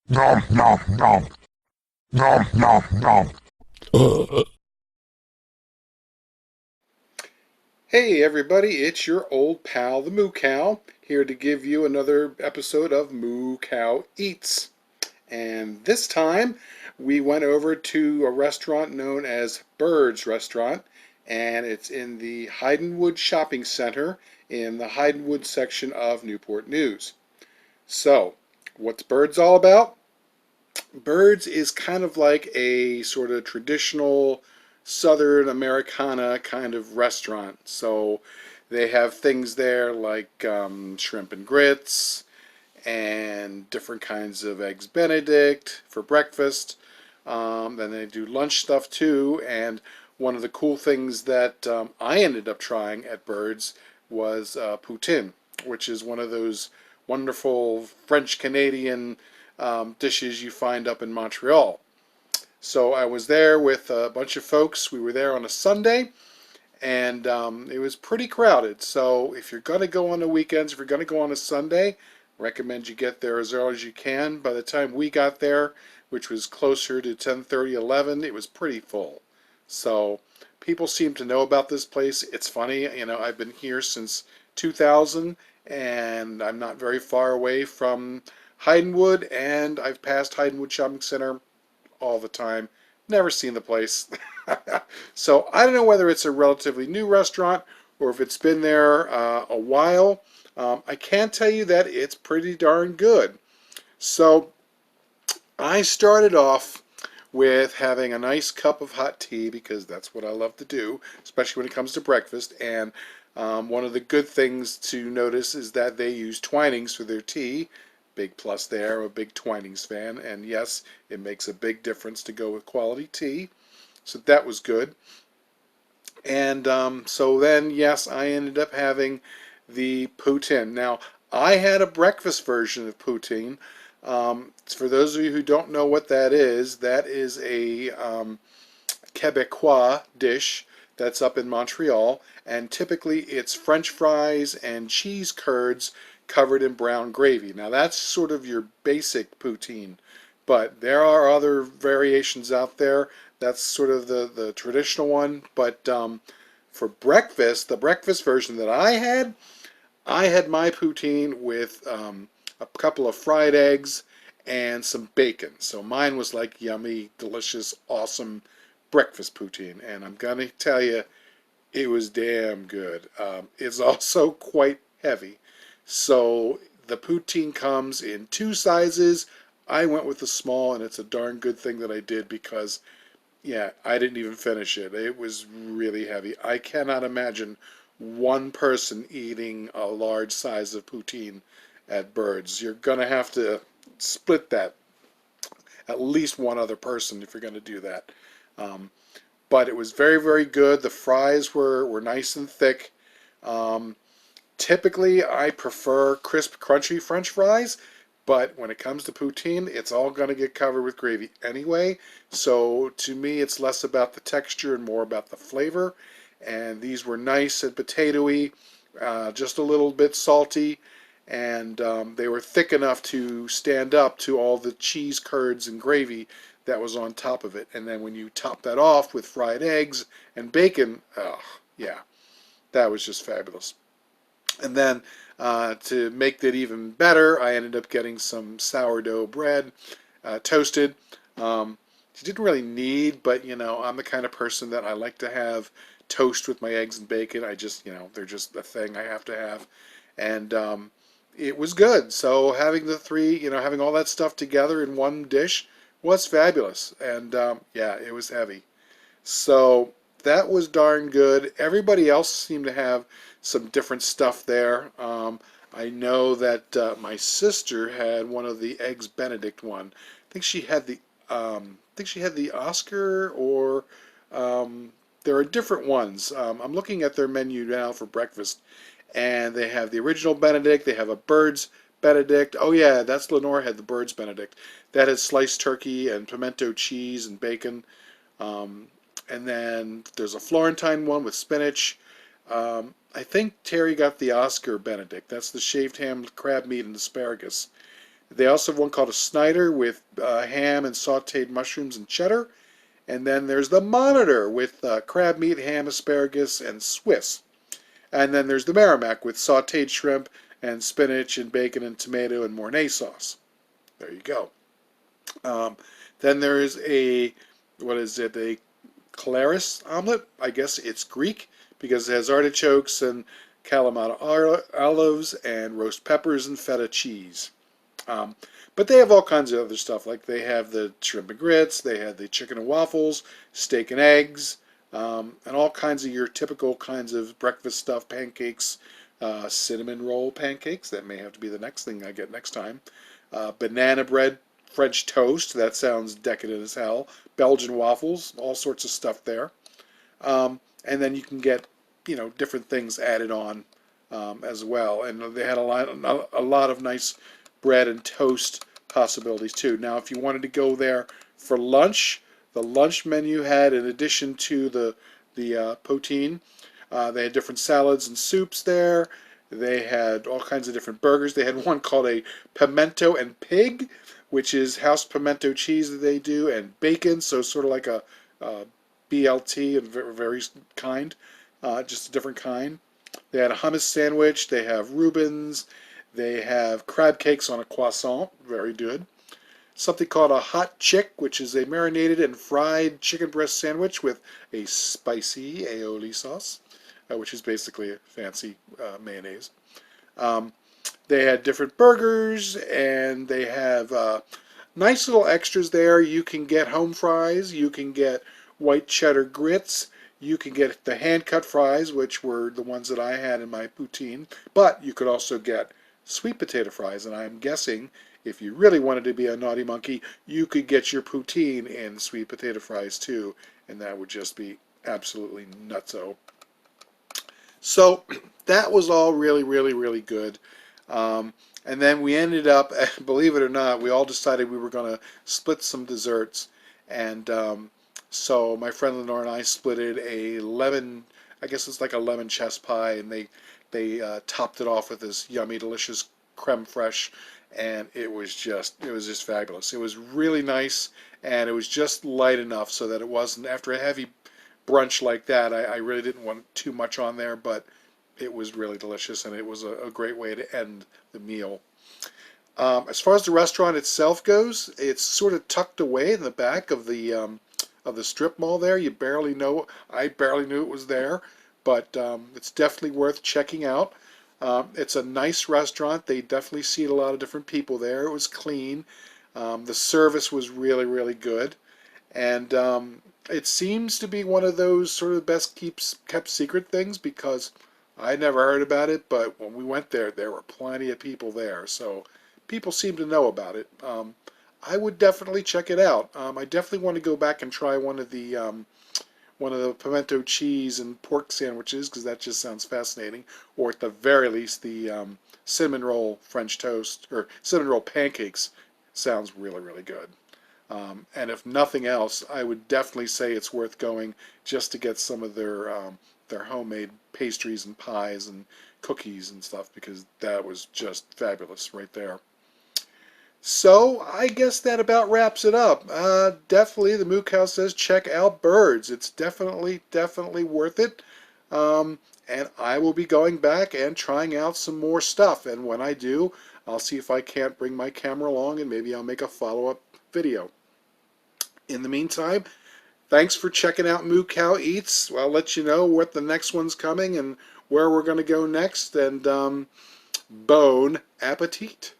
Nom nom nom nom nom nom. Hey everybody, it's your old pal the MooCow here to give you another episode of MooCow Eats. And this time we went over to a restaurant known as Byrd's Restaurant, and it's in the Hidenwood Shopping Center in the Hidenwood section of Newport News. So, what's Byrd's all about? Byrds is kind of like a sort of traditional Southern Americana kind of restaurant. So they have things there like shrimp and grits and different kinds of eggs Benedict for breakfast. Then they do lunch stuff too. And one of the cool things that I ended up trying at Byrds was poutine, which is one of those wonderful French Canadian dishes you find up in Montreal. So I was there with a bunch of folks. We were there on a Sunday, and it was pretty crowded. So if you're going to go on the weekends, if you're going to go on a Sunday, recommend you get there as early as you can. By the time we got there, which was closer to 10:30, 11, it was pretty full. So people seem to know about this place. It's funny, I've been here since 2000, and I'm not very far away from Hidenwood, and I've passed Hidenwood Shopping Center all the time. Never seen the place. So I don't know whether it's a relatively new restaurant or if it's been there a while. I can tell you that it's pretty darn good. So I started off with having a nice cup of hot tea because that's what I love to do, especially when it comes to breakfast. And one of the good things to notice is that they use Twinings for their tea. Big plus there. I'm a big Twinings fan, and yes, it makes a big difference to go with quality tea. So that was good. And so then, yes, I ended up having the poutine. Now, I had a breakfast version of poutine. For those of you who don't know what that is a Quebecois dish that's up in Montreal, and typically it's French fries and cheese curds covered in brown gravy. Now that's sort of your basic poutine, but there are other variations out there. That's sort of the traditional one, but for breakfast, the breakfast version that I had my poutine with a couple of fried eggs and some bacon. So mine was like yummy, delicious, awesome breakfast poutine. And I'm going to tell you, it was damn good. It's also quite heavy. So the poutine comes in two sizes. I went with the small, and it's a darn good thing that I did because, yeah, I didn't even finish it. It was really heavy. I cannot imagine one person eating a large size of poutine at Byrds. You're going to have to split that at least one other person if you're going to do that. Um, but it was very, very good. The fries were nice and thick. Um, Typically, I prefer crisp, crunchy French fries, but when it comes to poutine, it's all going to get covered with gravy anyway. So to me, it's less about the texture and more about the flavor. And these were nice and potatoy, just a little bit salty, and they were thick enough to stand up to all the cheese curds and gravy that was on top of it. And then when you top that off with fried eggs and bacon, oh, yeah, that was just fabulous. And then to make that even better, I ended up getting some sourdough bread, toasted. You didn't really need, but I'm the kind of person that I like to have toast with my eggs and bacon. I just, they're just a thing I have to have. And it was good. So having the three, having all that stuff together in one dish was fabulous. And yeah, it was heavy. So that was darn good. Everybody else seemed to have some different stuff there. I know that my sister had one of the eggs Benedict one. I think she had the Oscar, or there are different ones. I'm looking at their menu now for breakfast, and they have the original Benedict. They have a Bird's Benedict. Oh yeah, that's Lenore had the Bird's Benedict. That has sliced turkey and pimento cheese and bacon. Um, and then there's a Florentine one with spinach. I think Terry got the Oscar Benedict. That's the shaved ham, crab meat, and asparagus. They also have one called a Snyder with ham and sauteed mushrooms and cheddar. And then there's the Monitor with crab meat, ham, asparagus, and Swiss. And then there's the Merrimack with sauteed shrimp and spinach and bacon and tomato and Mornay sauce. There you go. Um, then there is a, what is it, a Claris omelet. I guess it's Greek because it has artichokes and Kalamata olives and roast peppers and feta cheese. But they have all kinds of other stuff. Like they have the shrimp and grits, they have the chicken and waffles, steak and eggs, and all kinds of your typical kinds of breakfast stuff, pancakes, cinnamon roll pancakes. That may have to be the next thing I get next time. Banana bread, French toast. That sounds decadent as hell. Belgian waffles, all sorts of stuff there. And then you can get, different things added on as well. And they had a lot of nice bread and toast possibilities too. Now, if you wanted to go there for lunch, the lunch menu had, in addition to the poutine, they had different salads and soups there. They had all kinds of different burgers. They had one called a pimento and pig, which is house pimento cheese that they do, and bacon, so sort of like a BLT, and very kind, just a different kind. They had a hummus sandwich. They have Reubens. They have crab cakes on a croissant, very good. Something called a hot chick, which is a marinated and fried chicken breast sandwich with a spicy aioli sauce, which is basically a fancy mayonnaise. They had different burgers, and they have nice little extras there. You can get home fries, you can get white cheddar grits, you can get the hand-cut fries, which were the ones that I had in my poutine, but you could also get sweet potato fries, and I'm guessing if you really wanted to be a naughty monkey, you could get your poutine in sweet potato fries too, and that would just be absolutely nutso. So that was all really, really, really good. And then we ended up, believe it or not, we all decided we were going to split some desserts, and so my friend Lenore and I split it a lemon, I guess it's like a lemon chess pie, and they topped it off with this yummy, delicious creme fraiche, and it was just fabulous. It was really nice, and it was just light enough so that it wasn't, after a heavy brunch like that, I really didn't want too much on there, but it was really delicious, and it was a great way to end the meal. As far as the restaurant itself goes, it's sort of tucked away in the back of the strip mall there. I barely knew it was there, but it's definitely worth checking out. It's a nice restaurant. They definitely seat a lot of different people there. It was clean. The service was really, really good. And it seems to be one of those sort of best kept secret things, because I never heard about it, but when we went there, there were plenty of people there. So people seem to know about it. I would definitely check it out. I definitely want to go back and try one of the pimento cheese and pork sandwiches, because that just sounds fascinating. Or at the very least, the cinnamon roll French toast, or cinnamon roll pancakes, sounds really, really good. And if nothing else, I would definitely say it's worth going just to get some of their homemade pastries and pies and cookies and stuff, because that was just fabulous right there. So I guess that about wraps it up. Definitely, the MooCow says check out Byrds. It's definitely worth it. And I will be going back and trying out some more stuff. And when I do, I'll see if I can't bring my camera along, and maybe I'll make a follow-up video. In the meantime, thanks for checking out MooCow Eats. I'll let you know what the next one's coming and where we're going to go next. And bon appetit.